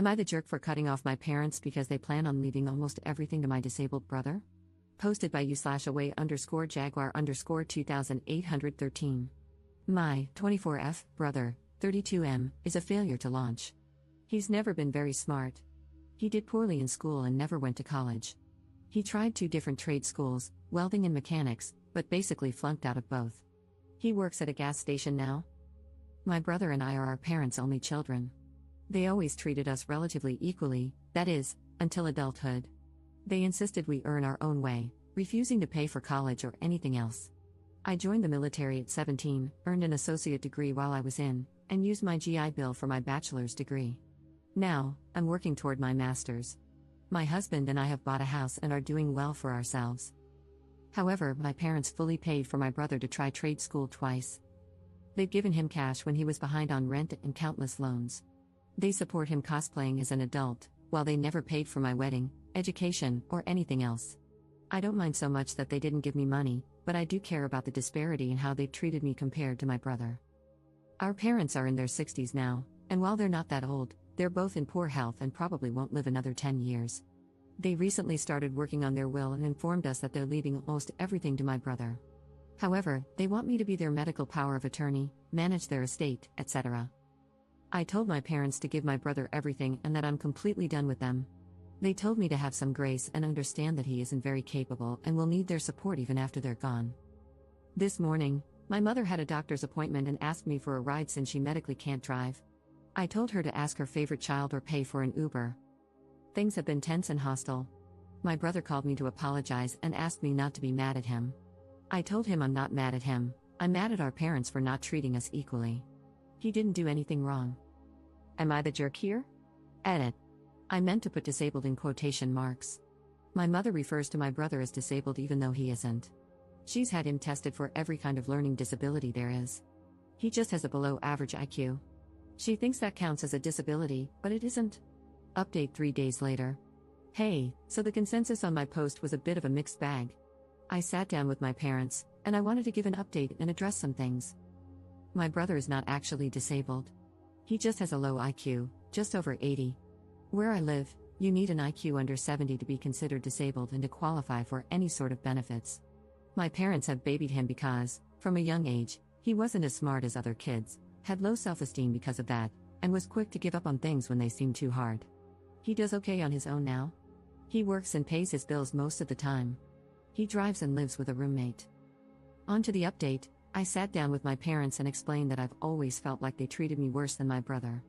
Am I the jerk for cutting off my parents because they plan on leaving almost everything to my disabled brother? Posted by u/away_jaguar_2813. My 24F brother, 32M, is a failure to launch. He's never been very smart. He did poorly in school and never went to college. He tried 2 different trade schools, welding and mechanics, but basically flunked out of both. He works at a gas station now. My brother and I are our parents' only children. They always treated us relatively equally, that is, until adulthood. They insisted we earn our own way, refusing to pay for college or anything else. I joined the military at 17, earned an associate degree while I was in, and used my GI Bill for my bachelor's degree. Now, I'm working toward my master's. My husband and I have bought a house and are doing well for ourselves. However, my parents fully paid for my brother to try trade school twice. They've given him cash when he was behind on rent and countless loans. They support him cosplaying as an adult, while they never paid for my wedding, education, or anything else. I don't mind so much that they didn't give me money, but I do care about the disparity in how they've treated me compared to my brother. Our parents are in their 60s now, and while they're not that old, they're both in poor health and probably won't live another 10 years. They recently started working on their will and informed us that they're leaving almost everything to my brother. However, they want me to be their medical power of attorney, manage their estate, etc. I told my parents to give my brother everything and that I'm completely done with them. They told me to have some grace and understand that he isn't very capable and will need their support even after they're gone. This morning, my mother had a doctor's appointment and asked me for a ride since she medically can't drive. I told her to ask her favorite child or pay for an Uber. Things have been tense and hostile. My brother called me to apologize and asked me not to be mad at him. I told him I'm not mad at him, I'm mad at our parents for not treating us equally. He didn't do anything wrong. Am I the jerk here? Edit. I meant to put disabled in quotation marks. My mother refers to my brother as disabled even though he isn't. She's had him tested for every kind of learning disability there is. He just has a below average IQ. She thinks that counts as a disability, but it isn't. Update 3 days later. Hey, so the consensus on my post was a bit of a mixed bag. I sat down with my parents, and I wanted to give an update and address some things. My brother is not actually disabled. He just has a low IQ, just over 80. Where I live, you need an IQ under 70 to be considered disabled and to qualify for any sort of benefits. My parents have babied him because, from a young age, he wasn't as smart as other kids, had low self-esteem because of that, and was quick to give up on things when they seemed too hard. He does okay on his own now. He works and pays his bills most of the time. He drives and lives with a roommate. On to the update. I sat down with my parents and explained that I've always felt like they treated me worse than my brother.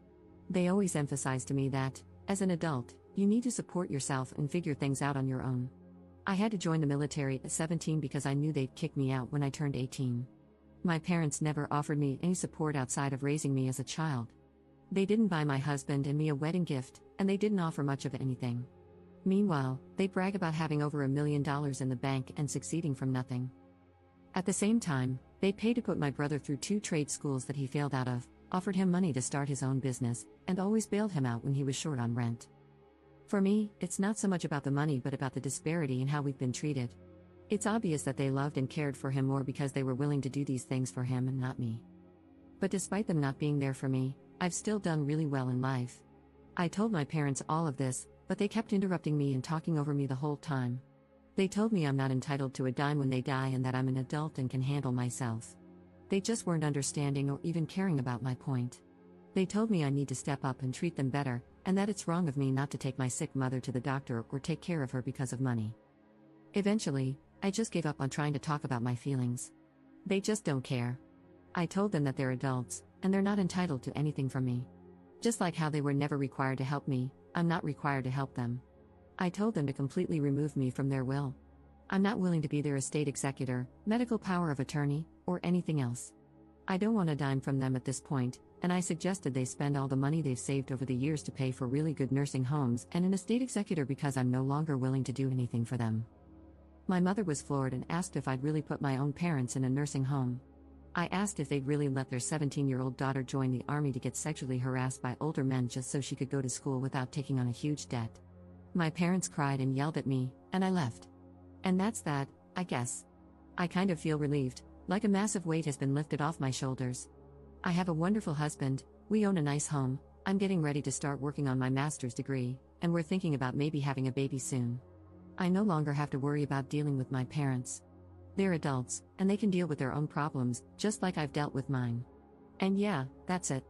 They always emphasized to me that, as an adult, you need to support yourself and figure things out on your own. I had to join the military at 17 because I knew they'd kick me out when I turned 18. My parents never offered me any support outside of raising me as a child. They didn't buy my husband and me a wedding gift, and they didn't offer much of anything. Meanwhile, they brag about having over $1 million in the bank and succeeding from nothing. At the same time, they paid to put my brother through 2 trade schools that he failed out of, offered him money to start his own business, and always bailed him out when he was short on rent. For me, it's not so much about the money but about the disparity in how we've been treated. It's obvious that they loved and cared for him more because they were willing to do these things for him and not me. But despite them not being there for me, I've still done really well in life. I told my parents all of this, but they kept interrupting me and talking over me the whole time. They told me I'm not entitled to a dime when they die and that I'm an adult and can handle myself. They just weren't understanding or even caring about my point. They told me I need to step up and treat them better, and that it's wrong of me not to take my sick mother to the doctor or take care of her because of money. Eventually, I just gave up on trying to talk about my feelings. They just don't care. I told them that they're adults, and they're not entitled to anything from me. Just like how they were never required to help me, I'm not required to help them. I told them to completely remove me from their will. I'm not willing to be their estate executor, medical power of attorney, or anything else. I don't want a dime from them at this point, and I suggested they spend all the money they've saved over the years to pay for really good nursing homes and an estate executor because I'm no longer willing to do anything for them. My mother was floored and asked if I'd really put my own parents in a nursing home. I asked if they'd really let their 17-year-old daughter join the army to get sexually harassed by older men just so she could go to school without taking on a huge debt. My parents cried and yelled at me, and I left. And that's that, I guess. I kind of feel relieved, like a massive weight has been lifted off my shoulders. I have a wonderful husband, we own a nice home, I'm getting ready to start working on my master's degree, and we're thinking about maybe having a baby soon. I no longer have to worry about dealing with my parents. They're adults, and they can deal with their own problems, just like I've dealt with mine. And yeah, that's it.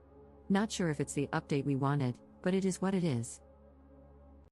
Not sure if it's the update we wanted, but it is what it is.